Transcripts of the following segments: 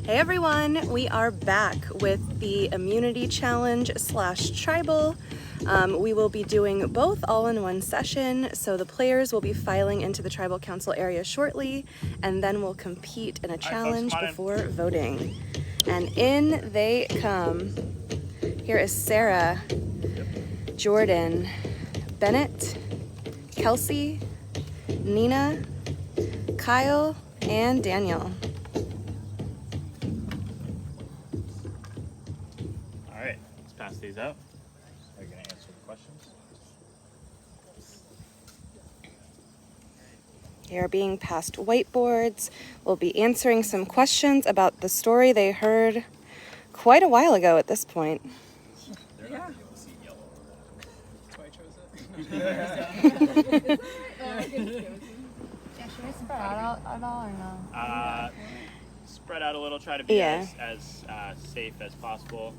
Hey everyone, we are back with the immunity challenge / tribal. We will be doing both all in one session, so the players will be filing into the tribal council area shortly, and then we'll compete in a challenge before voting. And in they come. Here is Sarah, Jordan, Bennett, Kelsey, Nina, Kyle, and Daniel. All right, let's pass these out. Are you going to answer the questions? They are being passed whiteboards. We'll be answering some questions about the story they heard quite a while ago at this point. Yeah. That's why I chose it. Yeah, should we spread out at all or no? Spread out a little. Try to be Yeah. as safe as possible,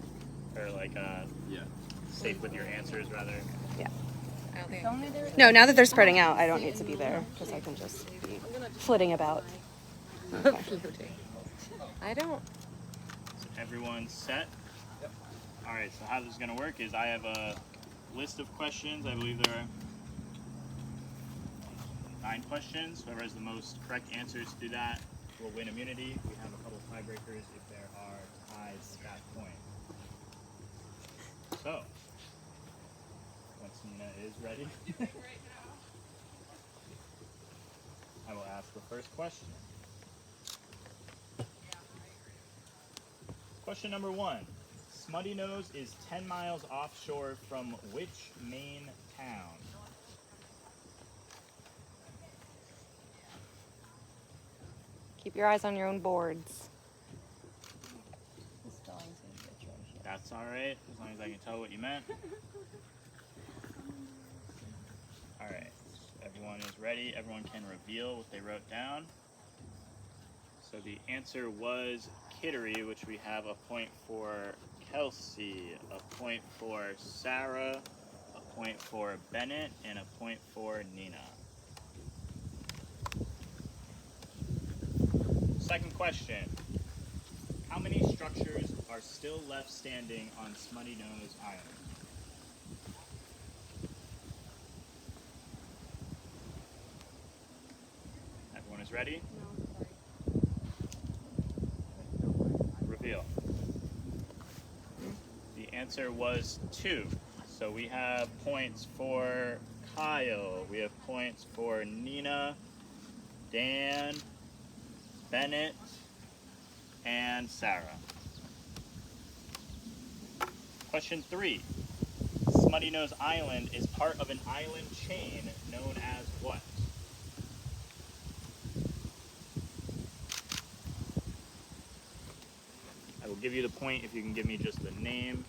or like safe with your answers rather. Yeah. I don't think No, now that they're spreading out, I don't need to be there because I can just be flitting about. I don't. So everyone's set. Yep. All right. So how this is going to work is I have a list of questions. I believe there are 9 questions. Whoever has the most correct answers to that will win immunity. We have a couple tiebreakers if there are ties at that point. So, once Nina is ready, I will ask the first question. Question number 1. Smutty Nose is 10 miles offshore from which Maine town? Keep your eyes on your own boards. That's alright, as long as I can tell what you meant. Alright, so everyone is ready. Everyone can reveal what they wrote down. So the answer was Kittery, which we have a point for Kelsey, a point for Sarah, a point for Bennett, and a point for Nina. Second question. How many structures are still left standing on Smutty Nose Island? Everyone is ready? Reveal. The answer was 2. So we have points for Kyle, we have points for Nina, Dan, Bennett, and Sarah. Question 3. Smutty Nose Island is part of an island chain known as what? I will give you the point if you can give me just the name.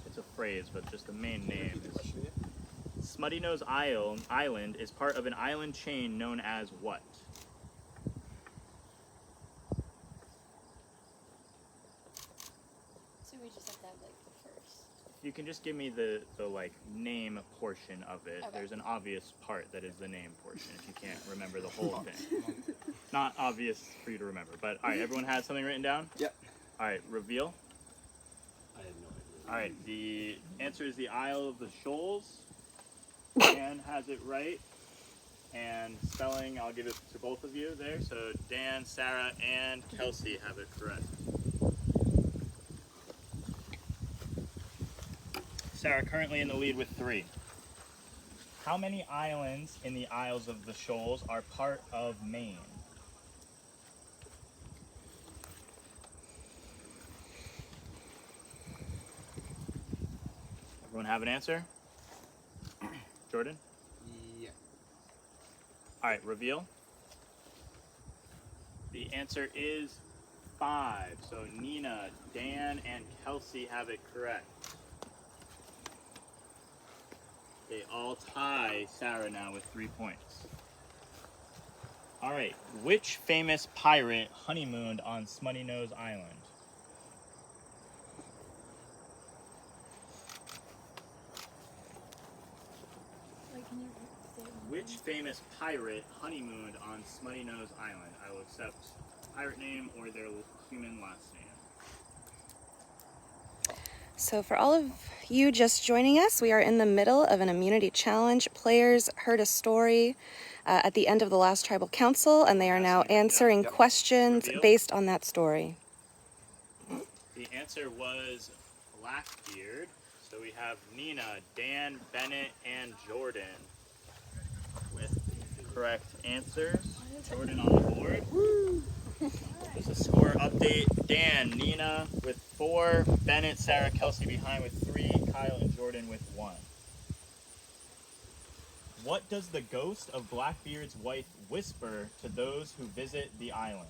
It's a phrase, but just the main name. Smutty Nose Island is part of an island chain known as what? So we just have to have like the first. You can just give me the name portion of it. Okay. There's an obvious part that is the name portion if you can't remember the whole thing. Not obvious for you to remember, but all right, everyone has something written down? Yep. All right, reveal. I have no idea. All right, the answer is the Isle of the Shoals. Dan has it right. And spelling, I'll give it to both of you there. So Dan, Sarah, and Kelsey have it correct. Sarah currently in the lead with 3. How many islands in the Isles of the Shoals are part of Maine? Everyone have an answer? Jordan? Yeah. All right, reveal. The answer is 5. So Nina, Dan, and Kelsey have it correct. They all tie Sarah now with 3 points. All right, which famous pirate honeymooned on Smutty Nose Island? Like, can you say Which famous pirate honeymooned on Smutty Nose Island? I will accept pirate name or their human last name. So for all of you just joining us, we are in the middle of an immunity challenge. Players heard a story at the end of the last tribal council, and they are now answering questions Reveal. based on that story. The answer was Blackbeard. So we have Nina, Dan, Bennett, and Jordan with the correct answers. Jordan on the board. There's a score update. Dan, Nina with 4, Bennett, Sarah, Kelsey behind with 3, Kyle and Jordan with 1. What does the ghost of Blackbeard's wife whisper to those who visit the island?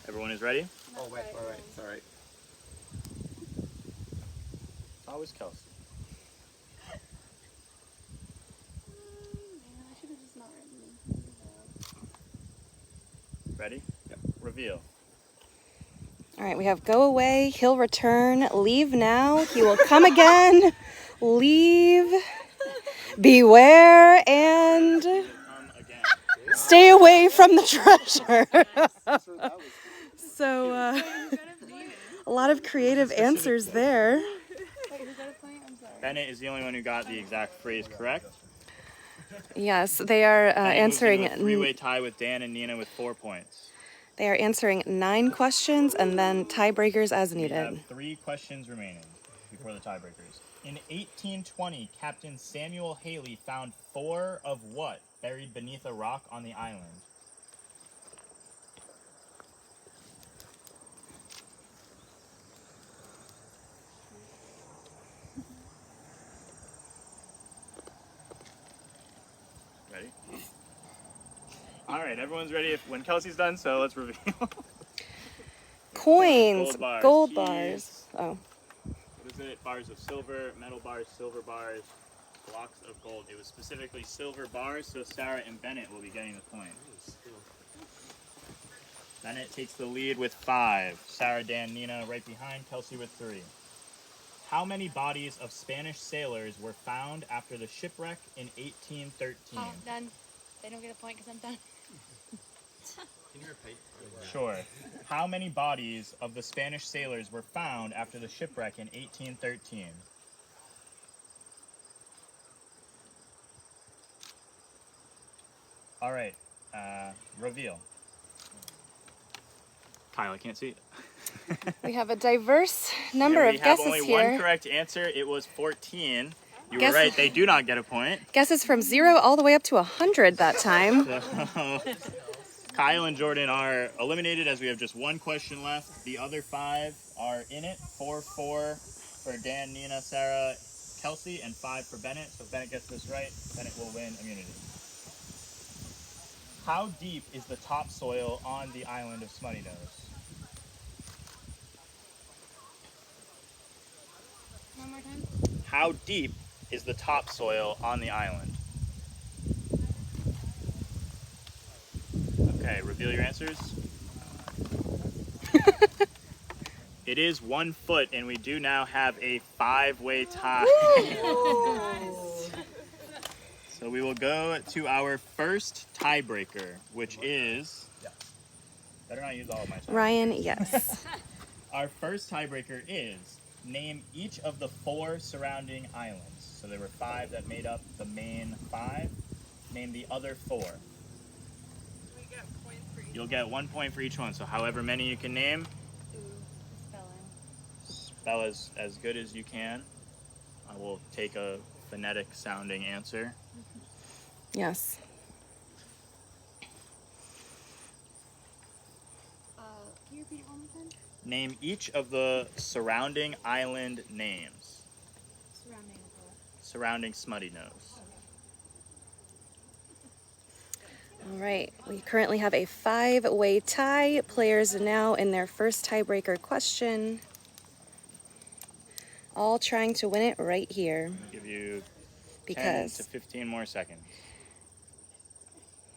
Everyone is ready? Oh, wait, alright, it's alright. It's always Kelsey. Man, I should have just not written them. Ready? Yep. Reveal. All right, we have go away, he'll return, leave now, he will come again, leave, beware, and Come again. stay away from the treasure. So, a lot of creative answers there. Wait, who got a point? I'm sorry. Bennett is the only one who got the exact phrase correct. Yes, they are Bennett moves into answering. a three-way tie with Dan and Nina with 4 points. They are answering 9 questions and then tiebreakers as We have needed. 3 questions remaining before the tiebreakers. In 1820, Captain Samuel Haley found 4 of what buried beneath a rock on the island? Ready? All right, everyone's ready when Kelsey's done, so let's reveal. Coins, gold keys. bars. Oh, What is it? Bars of silver, metal bars, silver bars, blocks of gold. It was specifically silver bars, so Sarah and Bennett will be getting the point. Bennett takes the lead with 5. Sarah, Dan, Nina right behind, Kelsey with 3. How many bodies of Spanish sailors were found after the shipwreck in 1813? Oh, done. They don't get a point because I'm done. Can you repeat? Sure. How many bodies of the Spanish sailors were found after the shipwreck in 1813? All right. Reveal. Kyle, I can't see it. we have a diverse number Yeah, of guesses we have only here. one correct answer. It was 14. You Guess- were right. They do not get a point. Guesses from 0 all the way up to 100 that time. So, Kyle and Jordan are eliminated as we have just 1 question left. The other 5 are in it. 4-4 for Dan, Nina, Sarah, Kelsey, and 5 for Bennett. So if Bennett gets this right, Bennett will win immunity. How deep is the topsoil on the island of Smutty Nose? One more time. How deep is the topsoil on the island? Okay, reveal your answers. It is 1 foot, and we do now have a 5-way tie. So we will go to our first tiebreaker, which is... Better not use all of my time. Ryan, yes. Our first tiebreaker is, name each of the 4 surrounding islands. So there were 5 that made up the main 5. Name the other 4. You'll get 1 point for each one, so however many you can name, Ooh, spell spelling. as good as you can. I will take a phonetic sounding answer. Yes. Can you repeat it one more time? Name each of the surrounding island names. Surrounding of what? Surrounding Smutty Nose. All right, we currently have a 5-way tie. Players now in their first tiebreaker question. All trying to win it right here. I'll give you 10 to Because 15 more seconds.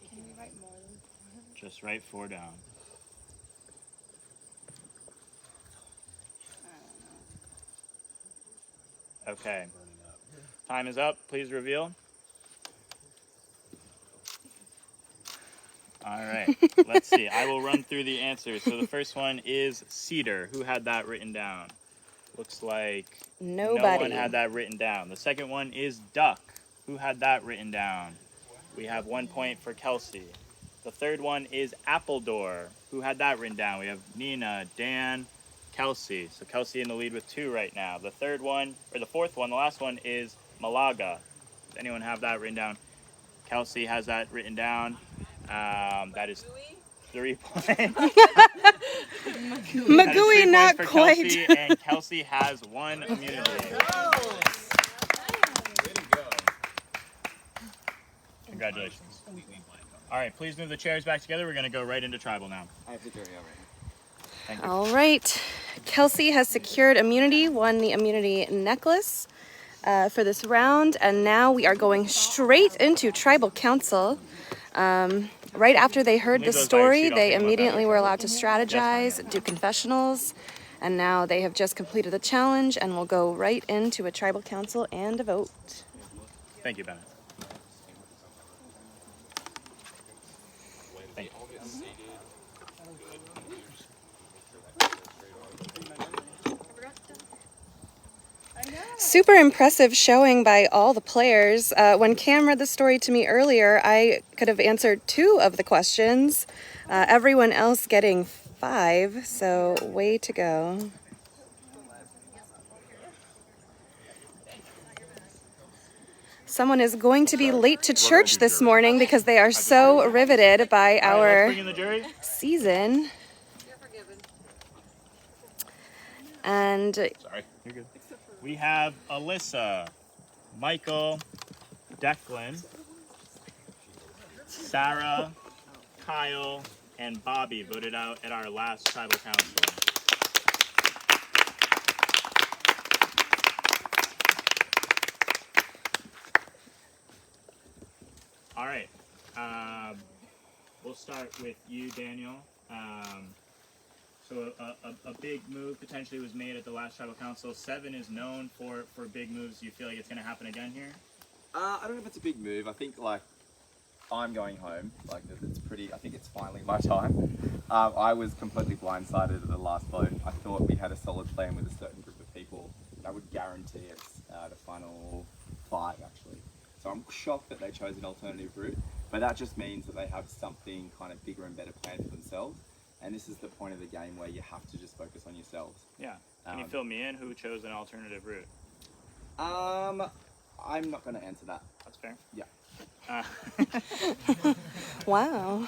Can we write more than? Just write 4 down. Okay. Time is up. Please reveal. All right. Let's see. I will run through the answers. So the first one is cedar. Who had that written down? Looks like Nobody. no one had that written down. The second one is duck. Who had that written down? We have 1 point for Kelsey. The third one is Appledore. Who had that written down? We have Nina, Dan, Kelsey. So Kelsey in the lead with 2 right now. The third one, or the fourth one, the last one is Malaga. Does anyone have that written down? Kelsey has that written down. That is 3 points. Magooey, not for quite. Kelsey, and Kelsey has 1 immunity. Congratulations. All right, please move the chairs back together. We're going to go right into tribal now. I have the jury already. Thank you. All right. Kelsey has secured immunity, won the immunity necklace for this round, and now we are going straight into tribal council. Right after they heard the Leave those by your story, seat. I'll they take them up immediately after were tribal. allowed to strategize, do confessionals, and now they have just completed the challenge and will go right into a tribal council and a vote. Thank you, Bennett. Thank you. Super impressive showing by all the players. When Cam read the story to me earlier, I could have answered 2 of the questions. Everyone else getting 5, so way to go. Someone is going to be late to church this morning because they are so riveted by All right, let's our bring in the jury. season. And Sorry, you're good. We have Alyssa, Michael, Declan, Sarah, Kyle, and Bobby voted out at our last tribal council. All right. We'll start with you, Daniel. So a big move potentially was made at the last tribal council. 7 is known for big moves. Do you feel like it's going to happen again here? I don't know if it's a big move. I think like I'm going home. Like it's pretty. I think it's finally my time. I was completely blindsided at the last vote. I thought we had a solid plan with a certain group of people that would guarantee us the final 5 actually. So I'm shocked that they chose an alternative route. But that just means that they have something kind of bigger and better planned for themselves. And this is the point of the game where you have to just focus on yourselves. Yeah. Can you fill me in? Who chose an alternative route? I'm not going to answer that. That's fair. Yeah. wow.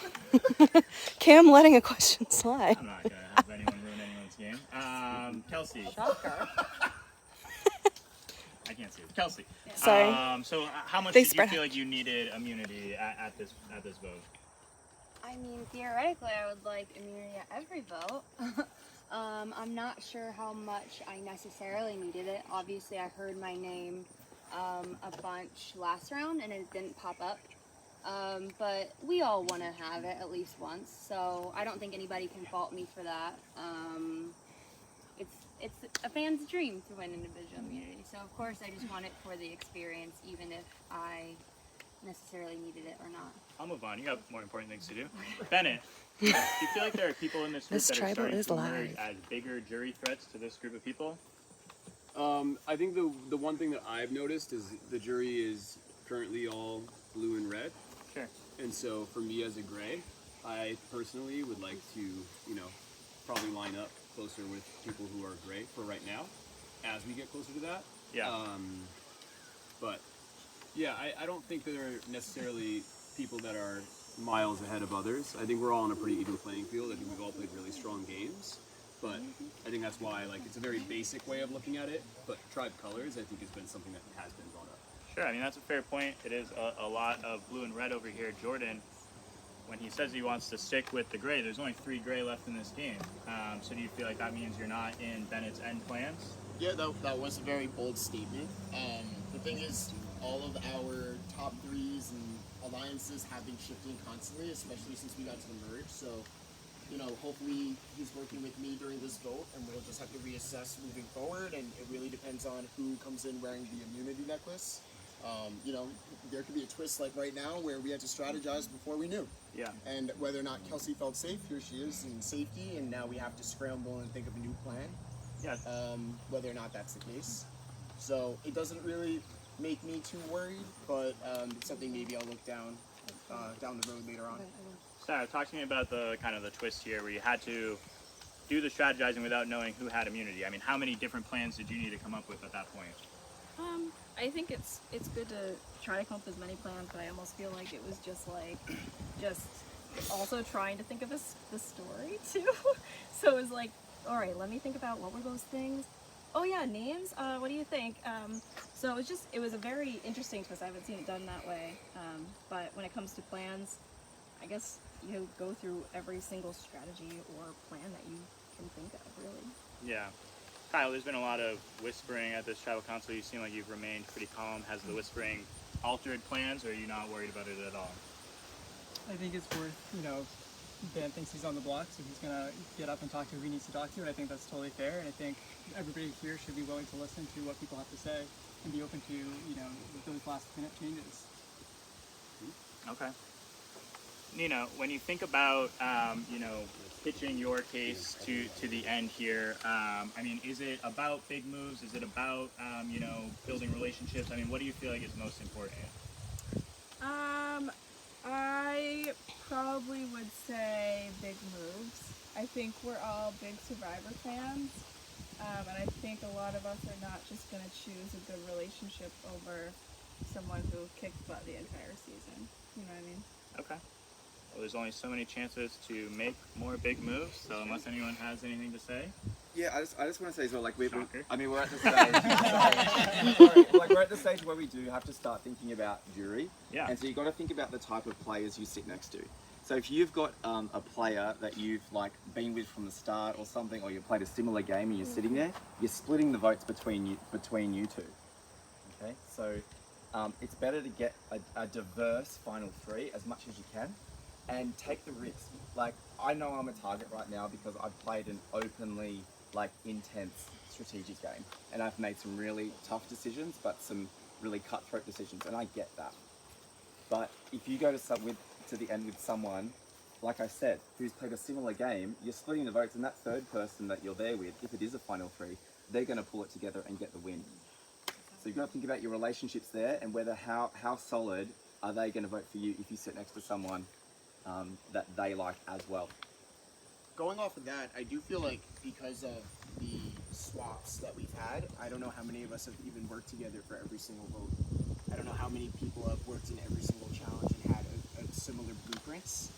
Cam letting a question slide. I'm not going to have anyone ruin anyone's game. Kelsey. I can't see it. Kelsey. Sorry. So how much They did you spread feel like you needed immunity at this vote? I mean, theoretically, I would like immunity at every vote. I'm not sure how much I necessarily needed it. Obviously, I heard my name a bunch last round, and it didn't pop up. But we all want to have it at least once, so I don't think anybody can fault me for that. It's a fan's dream to win individual immunity, so of course I just want it for the experience, even if I necessarily needed it or not. I'll move on. You got more important things to do. Bennett, do you feel like there are people in this group This that are tribal starting is to emerge live. as bigger jury threats to this group of people? I think the one thing that I've noticed is the jury is currently all blue and red. Sure. And so for me as a gray, I personally would like to, probably line up closer with people who are gray for right now as we get closer to that. Yeah. But yeah, I don't think there are necessarily people that are miles ahead of others. I think we're all on a pretty even playing field. I think we've all played really strong games. But I think that's why, it's a very basic way of looking at it. But tribe colors, I think, has been something that has been brought up. Sure. I mean, that's a fair point. It is a lot of blue and red over here. Jordan, when he says he wants to stick with the gray, there's only 3 gray left in this game. So do you feel like that means you're not in Bennett's end plans? Yeah, that was a very bold statement. The thing is, all of our top 3s and alliances have been shifting constantly, especially since we got to the merge. So hopefully he's working with me during this vote, and we'll just have to reassess moving forward. And it really depends on who comes in wearing the immunity necklace. There could be a twist like right now where we had to strategize before we knew. Yeah. And whether or not Kelsey felt safe, here she is in safety, and now we have to scramble and think of a new plan. Yeah. Whether or not that's the case. So it doesn't really make me too worried, but it's something maybe I'll look down the road later on. Sarah, talk to me about the kind of the twist here where you had to do the strategizing without knowing who had immunity. I mean, how many different plans did you need to come up with at that point? I think it's good to try to come up with as many plans, but I almost feel like it was just also trying to think of the story too. So it was like, all right, let me think about what were those things. Oh yeah, names. What do you think? So it was a very interesting twist. I haven't seen it done that way. But when it comes to plans, I guess you go through every single strategy or plan that you can think of, really. Yeah. Kyle, there's been a lot of whispering at this tribal council. You seem like you've remained pretty calm. Has the whispering altered plans, or are you not worried about it at all? I think it's worth, Ben thinks he's on the block, so he's going to get up and talk to who he needs to talk to, and I think that's totally fair, and I think everybody here should be willing to listen to what people have to say and be open to, those last-minute changes. Okay. Nina, when you think about, pitching your case to the end here, I mean, is it about big moves? Is it about, building relationships? I mean, what do you feel like is most important? I probably would say big moves. I think we're all big Survivor fans, and I think a lot of us are not just going to choose a good relationship over someone who kicked butt the entire season. You know what I mean? Okay. Well, there's only so many chances to make more big moves, so unless anyone has anything to say. Yeah, I just want to say as well, like we're at the stage. We're at the stage where we do have to start thinking about jury. Yeah. And so you've got to think about the type of players you sit next to. So if you've got a player that you've been with from the start or something, or you played a similar game and you're sitting there, you're splitting the votes between you two. Okay. So it's better to get a diverse final three as much as you can, and take the risk. Like, I know I'm a target right now because I've played an openly intense strategic game, and I've made some really tough decisions, but some really cutthroat decisions, and I get that. But if you go to the end with someone, like I said, who's played a similar game, you're splitting the votes, and that third person that you're there with, if it is a final three, they're going to pull it together and get the win. So you've got to think about your relationships there, and whether how solid are they going to vote for you if you sit next to someone that they like as well. Going off of that, I do feel like because of the swaps that we've had, I don't know how many of us have even worked together for every single vote. I don't know how many people have worked in every single challenge and had a similar blueprints.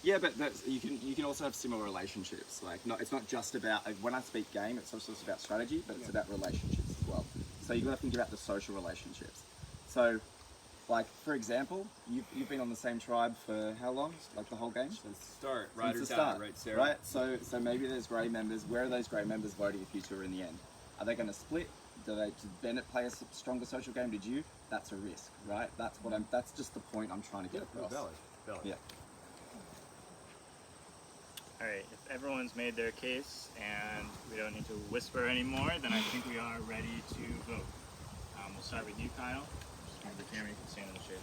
Yeah, but you can also have similar relationships. It's not just about, when I speak game, it's also about strategy, but it's about relationships as well. So you've got to think about the social relationships. So, for example, you've been on the same tribe for how long? The whole game? Since the start, right? Since the start, right, Sarah? Right. So maybe there's grey members. Where are those grey members voting if you two are in the end? Are they going to split? Did Bennett play a stronger social game? Did you? That's a risk, right? That's just the point I'm trying to get across. Valid. Yeah. All right, if everyone's made their case and we don't need to whisper anymore, then I think we are ready to vote. We'll start with you, Kyle. Just move the camera, you can stand in the shade.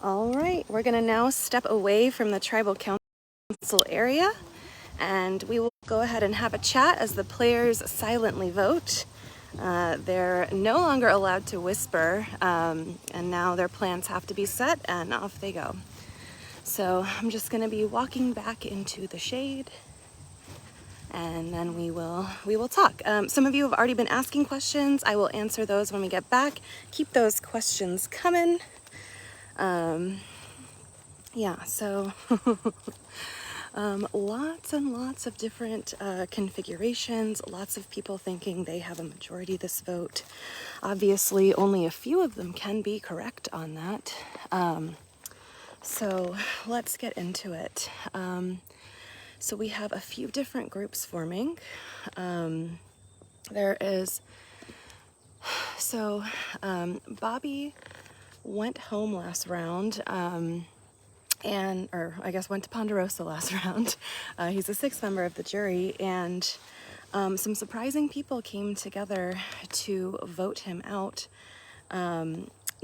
All right, we're gonna now step away from the tribal council area, and we will go ahead and have a chat as the players silently vote. They're no longer allowed to whisper, and now their plans have to be set, and off they go. So I'm just gonna be walking back into the shade, and then we will talk. Some of you have already been asking questions. I will answer those when we get back. Keep those questions coming. Yeah, so lots and lots of different configurations, lots of people thinking they have a majority this vote. Obviously, only a few of them can be correct on that. So let's get into it. So we have a few different groups forming. Bobby went home last round or I guess went to Ponderosa last round. He's a sixth member of the jury, and some surprising people came together to vote him out.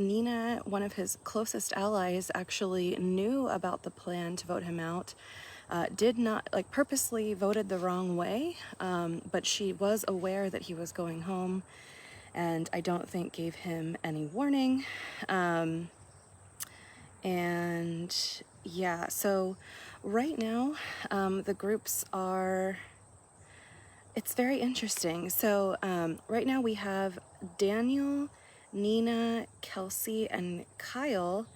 Nina, one of his closest allies, actually knew about the plan to vote him out. Did not, like, purposely voted the wrong way, but she was aware that he was going home, and I don't think gave him any warning. And yeah, so right now, the groups are, it's very interesting. So right now we have Daniel, Nina, Kelsey, and Kyle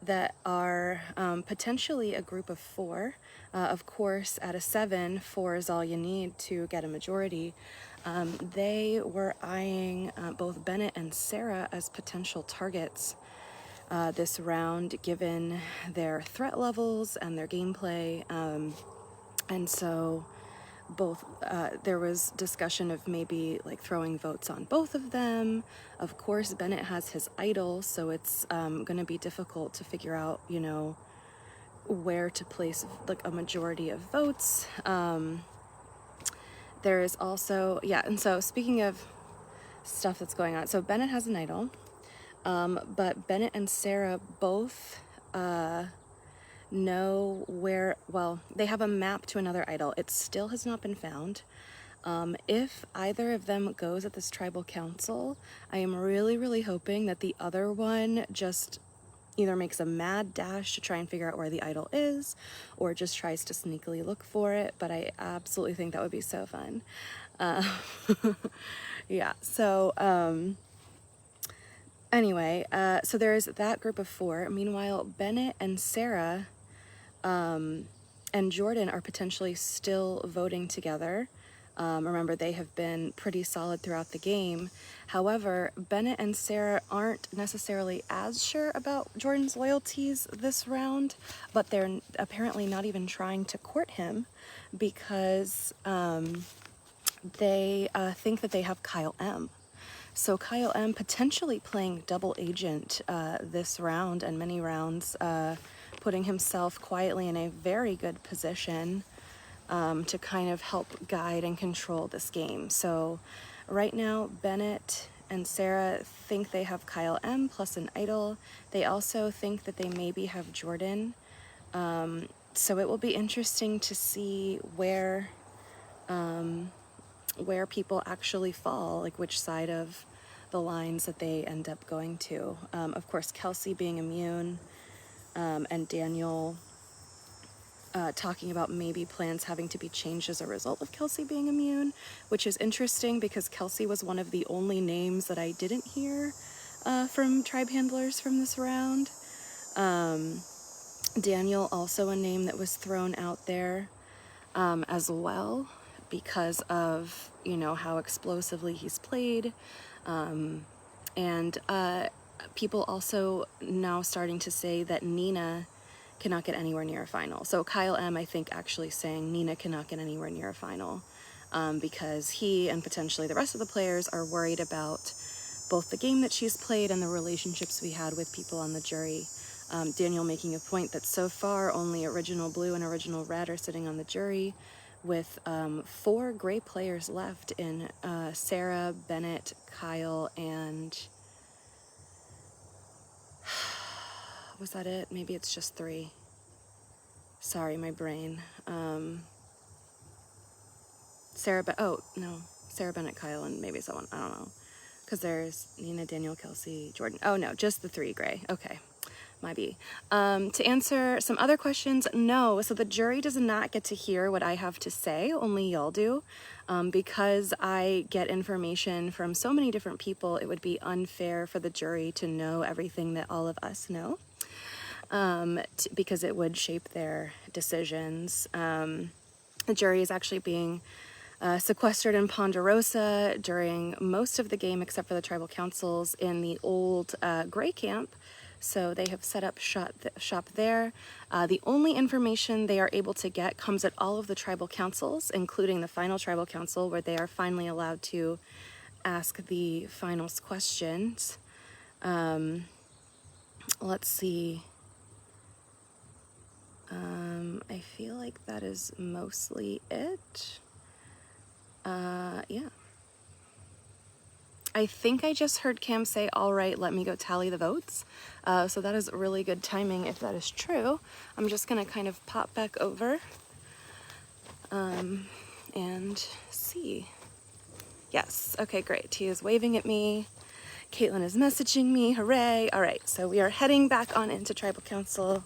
that are potentially a group of four. Of course, at a 7, 4 is all you need to get a majority. They were eyeing both Bennett and Sarah as potential targets this round, given their threat levels and their gameplay. And so both there was discussion of maybe like throwing votes on both of them. Of course, Bennett has his idol, so it's going to be difficult to figure out, you know, where to place like a majority of votes. There is also, yeah, and so speaking of stuff that's going on, so Bennett has an idol, but Bennett and Sarah both know where, well, they have a map to another idol. It still has not been found. If either of them goes at this tribal council, I am really, really hoping that the other one just either makes a mad dash to try and figure out where the idol is, or just tries to sneakily look for it, but I absolutely think that would be so fun. Yeah, so anyway, so there's that group of 4. Meanwhile, Bennett and Sarah and Jordan are potentially still voting together. Remember, they have been pretty solid throughout the game. However, Bennett and Sarah aren't necessarily as sure about Jordan's loyalties this round, but they're apparently not even trying to court him because they think that they have Kyle M. So Kyle M potentially playing double agent this round and many rounds, putting himself quietly in a very good position to kind of help guide and control this game. So right now, Bennett and Sarah think they have Kyle M plus an idol. They also think that they maybe have Jordan. So it will be interesting to see where people actually fall, like which side of the lines that they end up going to. Of course, Kelsey being immune, and Daniel talking about maybe plans having to be changed as a result of Kelsey being immune, which is interesting because Kelsey was one of the only names that I didn't hear from tribe handlers from this round. Daniel, also a name that was thrown out there as well because of, you know, how explosively he's played. And people also now starting to say that Nina cannot get anywhere near a final. So Kyle M, I think, actually saying Nina cannot get anywhere near a final because he and potentially the rest of the players are worried about both the game that she's played and the relationships we had with people on the jury. Daniel making a point that so far only Original Blue and Original Red are sitting on the jury, with 4 gray players left in Sarah, Bennett, Kyle, and was that it? Maybe it's just 3. Sorry, my brain. Sarah Bennett, Kyle, and maybe someone, I don't know. Because there's Nina, Daniel, Kelsey, Jordan. Oh no, just the 3 gray. Okay, might be. To answer some other questions, no. So the jury does not get to hear what I have to say, only y'all do. Because I get information from so many different people, it would be unfair for the jury to know everything that all of us know. Because it would shape their decisions. The jury is actually being sequestered in Ponderosa during most of the game, except for the tribal councils in the old gray camp. So they have set up shop there. The only information they are able to get comes at all of the tribal councils, including the final tribal council, where they are finally allowed to ask the finals questions. Let's see. that is mostly it. Yeah. I think I just heard Cam say, all right, let me go tally the votes. So that is really good timing if that is true. I'm just gonna kind of pop back over and see. Yes, okay, great. He is waving at me. Caitlin is messaging me, hooray. All right, so we are heading back on into Tribal Council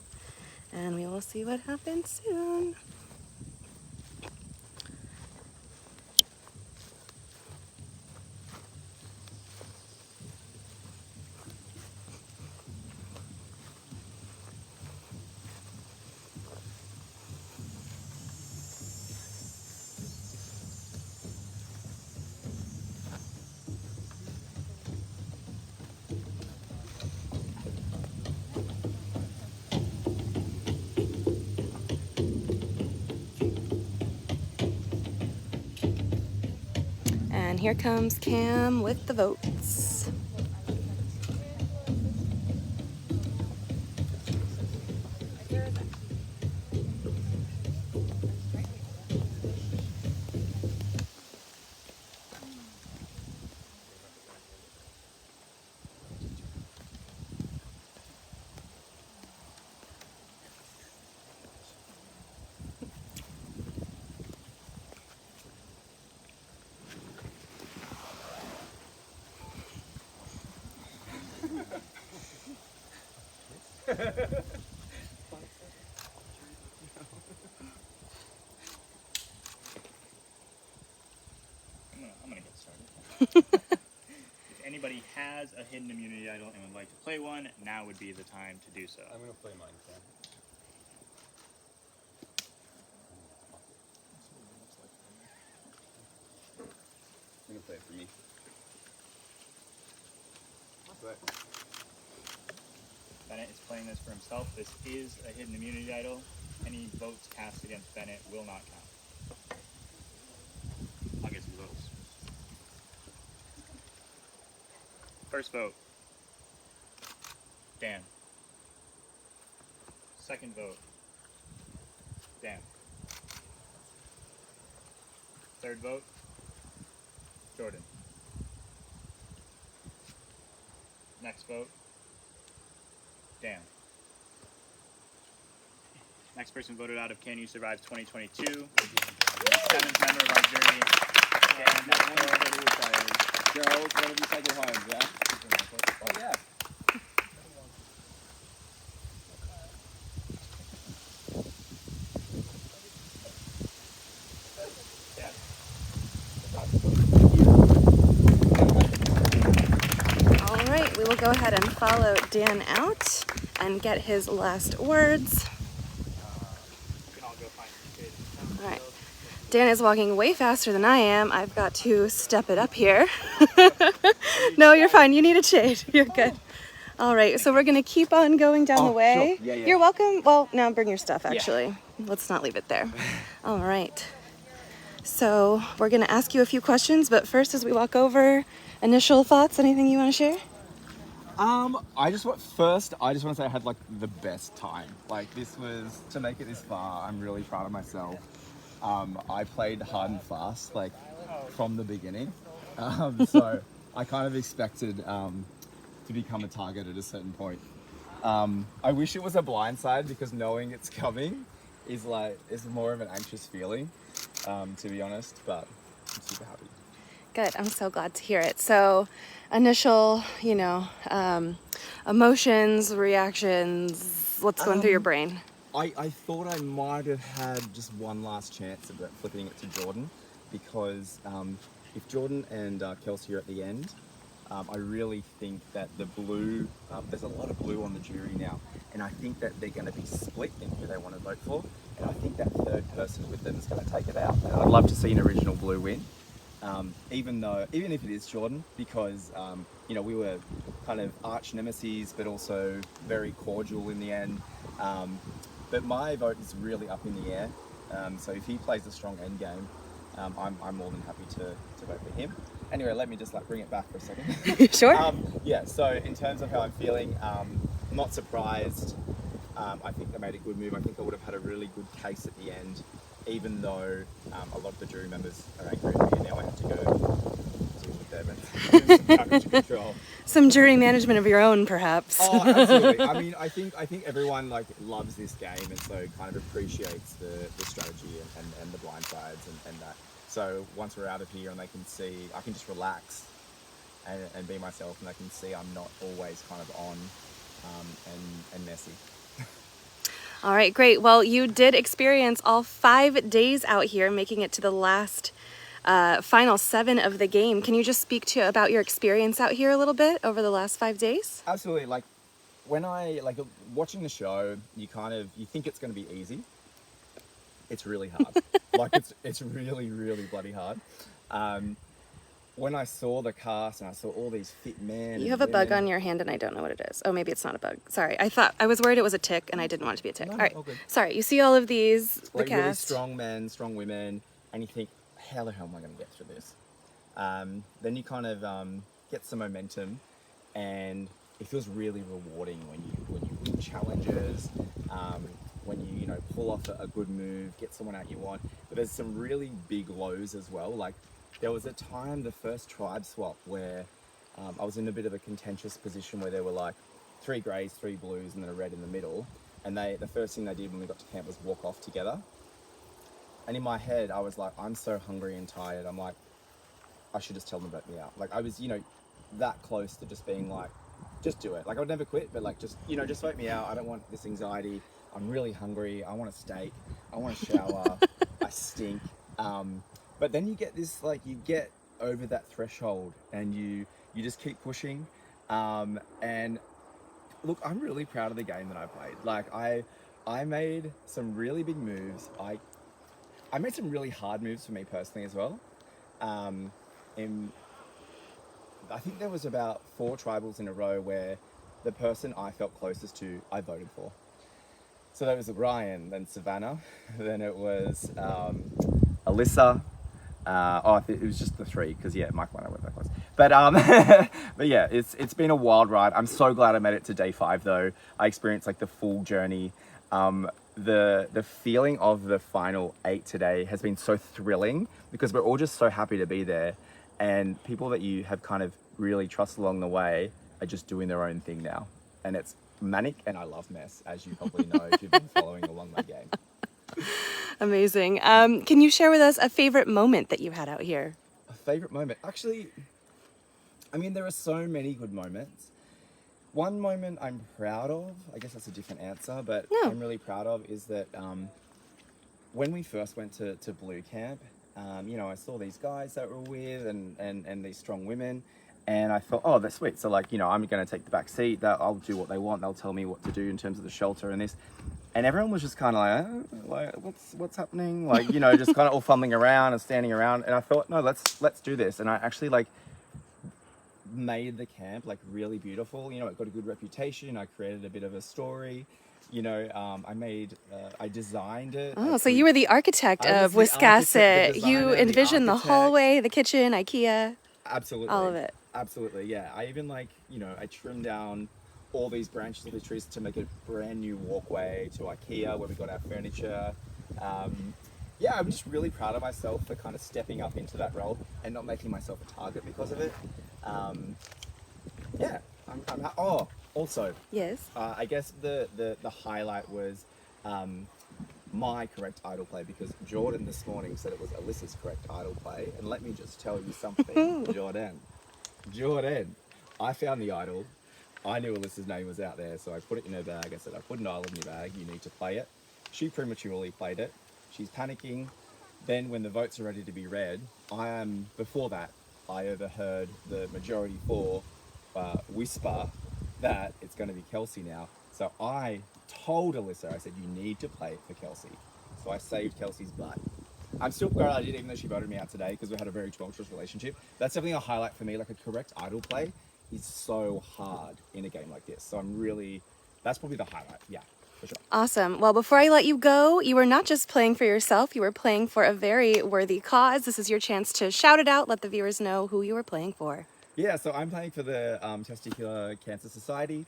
and we will see what happens soon. And here comes Cam with the votes. I'm gonna get started. If anybody has a hidden immunity idol and would like to play one, now would be the time to do so. I'm gonna play mine, Cam. I'm gonna play it for me. Bennett is playing this for himself. This is a hidden immunity idol. Any votes cast against Bennett will not count. I'll get some votes. First vote, Dan. Second vote, Dan. Third vote, Jordan. Next vote, Dan. Next person voted out of Can You Survive 2022. Seventh member of our jury, Dan Nextdoor. Gerald, one of you take it home, yeah? Oh, yeah. All right, we will go ahead and follow Dan out and get his last words. We can all go find some shade. All right. Dan is walking way faster than I am. I've got to step it up here. No, you're fine. You need a shade. You're good. All right, so we're gonna keep on going down the way. Sure. Yeah. You're welcome. Well, now bring your stuff, actually. Let's not leave it there. All right. So we're gonna ask you a few questions, but first, as we walk over, initial thoughts, anything you wanna share? I just want to say I had like the best time. Like this was, to make it this far, I'm really proud of myself. I played hard and fast, like from the beginning. So I kind of expected to become a target at a certain point. I wish it was a blindside because knowing it's coming is more of an anxious feeling, to be honest, but I'm super happy. Good, I'm so glad to hear it. So initial, emotions, reactions, what's going through your brain? I thought I might have had just one last chance at flipping it to Jordan because if Jordan and Kelsey are at the end, I really think that the blue, there's a lot of blue on the jury now, and I think that they're going to be split in who they want to vote for, and I think that third person with them is going to take it out. And I'd love to see an original blue win, even if it is Jordan, because we were kind of arch nemesis, but also very cordial in the end. But my vote is really up in the air. So if he plays a strong end game, I'm more than happy to vote for him. Anyway, let me just bring it back for a second. Sure. So in terms of how I'm feeling, I'm not surprised. I think they made a good move. I think I would have had a really good case at the end, even though a lot of the jury members are angry at me and now I have to go deal with them and it's out of control. Some jury management of your own, perhaps. Oh, absolutely. I mean, I think everyone like loves this game and so kind of appreciates the strategy and the blind sides and that. So once we're out of here and they can see, I can just relax and be myself, and they can see I'm not always kind of on and messy. All right, great. Well, you did experience all 5 days out here, making it to the last final 7 of the game. Can you just speak to about your experience out here a little bit over the last 5 days? Absolutely. Like when I watching the show, you think it's going to be easy. It's really hard. Like it's really, really bloody hard. When I saw the cast and I saw all these fit men. You have a bug on your hand and I don't know what it is. Oh, maybe it's not a bug. Sorry. I was worried it was a tick and I didn't want it to be a tick. No, all right. all good. Sorry. You see all of these, the Like really cast. strong men, strong women, and you think, how the hell am I going to get through this? Then you kind of get some momentum, and it feels really rewarding when you win challenges, when you pull off a good move, get someone out you want. But there's some really big lows as well. Like there was a time, the first tribe swap, where I was in a bit of a contentious position where there were like 3 greys, 3 blues, and then a red in the middle. And the first thing they did when we got to camp was walk off together. And in my head, I was like, I'm so hungry and tired. I'm like, I should just tell them to vote me out. Like I was, that close to just being like, just do it. Like I would never quit, but like just vote me out. I don't want this anxiety. I'm really hungry. I want a steak. I want a shower. I stink. But then you get this, like you get over that threshold and you just keep pushing. And look, I'm really proud of the game that I played. Like I made some really big moves. I made some really hard moves for me personally as well. I think there was about 4 tribals in a row where the person I felt closest to, I voted for. So that was Ryan, then Savannah, then it was Alyssa. It was just the 3 because Mike and I were that close. But yeah, it's been a wild ride. I'm so glad I made it to day 5 though. I experienced like the full journey. The feeling of the final 8 today has been so thrilling because we're all just so happy to be there, and people that you have kind of really trust along the way are just doing their own thing now, and it's manic, and I love mess, as you probably know if you've been following along my game. Amazing. Can you share with us a favorite moment that you had out here? A favorite moment? Actually, I mean, there are so many good moments. One moment I'm proud of, I guess that's a different answer, but I'm really proud of is that when we first went to Blue Camp, I saw these guys that we're with and these strong women, and I thought, oh, that's sweet. So like, I'm going to take the back seat, that I'll do what they want. They'll tell me what to do in terms of the shelter and this. And everyone was just kind of like what's happening? Like, just kind of all fumbling around and standing around. And I thought, no, let's do this. And I actually made the camp really beautiful. It got a good reputation. I created a bit of a story. I designed it. Oh, so you were the architect of Wiscasset. You envisioned the hallway, the kitchen, IKEA. Absolutely. All of it. Absolutely, yeah. I even I trimmed down all these branches of the trees to make a brand new walkway to IKEA where we got our furniture. I'm just really proud of myself for kind of stepping up into that role and not making myself a target because of it. Also, yes. I guess the highlight was my correct idol play, because Jordan this morning said it was Alyssa's correct idol play, and let me just tell you something, Jordan, I found the idol. I knew Alyssa's name was out there, so I put it in her bag. I said, I put an idol in your bag, you need to play it. She prematurely played it. She's panicking. Then when the votes are ready to be read, before that, I overheard the majority for whisper that it's going to be Kelsey now. So I told Alyssa, I said, you need to play it for Kelsey. So I saved Kelsey's butt. I'm still glad I did, even though she voted me out today, because we had a very tumultuous relationship. That's definitely a highlight for me. Like, a correct idol play is so hard in a game like this. So that's probably the highlight. Yeah, for sure. Awesome. Well, before I let you go, you were not just playing for yourself, you were playing for a very worthy cause. This is your chance to shout it out, let the viewers know who you were playing for. Yeah, so I'm playing for the Testicular Cancer Society.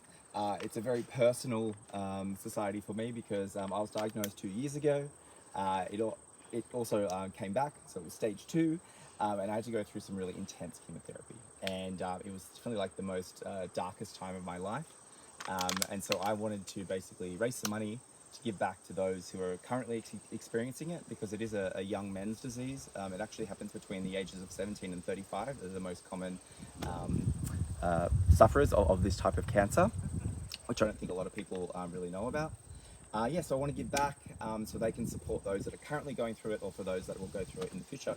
It's a very personal society for me because I was diagnosed 2 years ago. It also came back, so it was stage 2, and I had to go through some really intense chemotherapy. And it was definitely like the most darkest time of my life. And so I wanted to basically raise some money to give back to those who are currently experiencing it, because it is a young men's disease. It actually happens between the ages of 17 and 35. They're the most common sufferers of this type of cancer, which I don't think a lot of people really know about. Yeah, so I want to give back so they can support those that are currently going through it, or for those that will go through it in the future.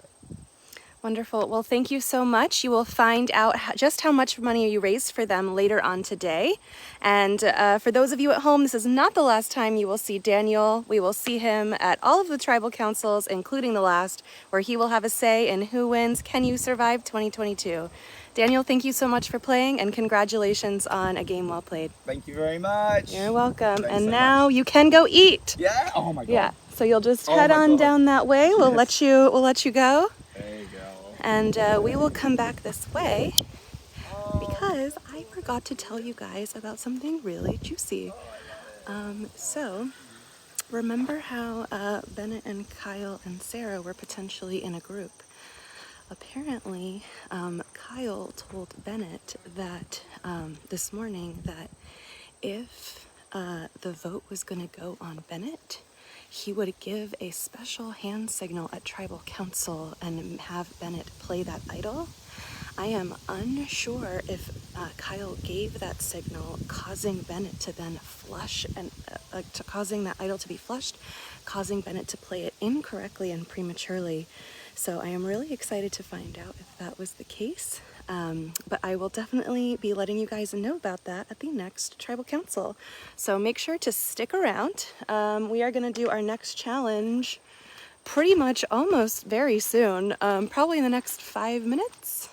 Wonderful. Well, thank you so much. You will find out just how much money you raised for them later on today. And for those of you at home, this is not the last time you will see Daniel. We will see him at all of the tribal councils, including the last, where he will have a say in who wins Can You Survive 2022. Daniel, thank you so much for playing, and congratulations on a game well played. Thank you very much. You're welcome. Thanks and so now much. you can go eat. Yeah. Oh my God. Yeah. So you'll just Oh head my on God. down that way. Yes. We'll let you go. There you go. And we will come back this way because I forgot to tell you guys about something really juicy. So remember how Bennett and Kyle and Sarah were potentially in a group? Apparently, Kyle told Bennett that this morning that if the vote was going to go on Bennett, he would give a special hand signal at tribal council and have Bennett play that idol. I am unsure if Kyle gave that signal, causing Bennett to then flush and causing that idol to be flushed, causing Bennett to play it incorrectly and prematurely. So I am really excited to find out if that was the case. But I will definitely be letting you guys know about that at the next tribal council. So make sure to stick around. We are going to do our next challenge pretty much almost very soon, probably in the next 5 minutes.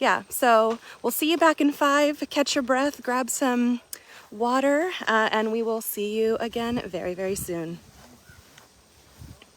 Yeah, so we'll see you back in 5. Catch your breath, grab some water, and we will see you again very, very soon.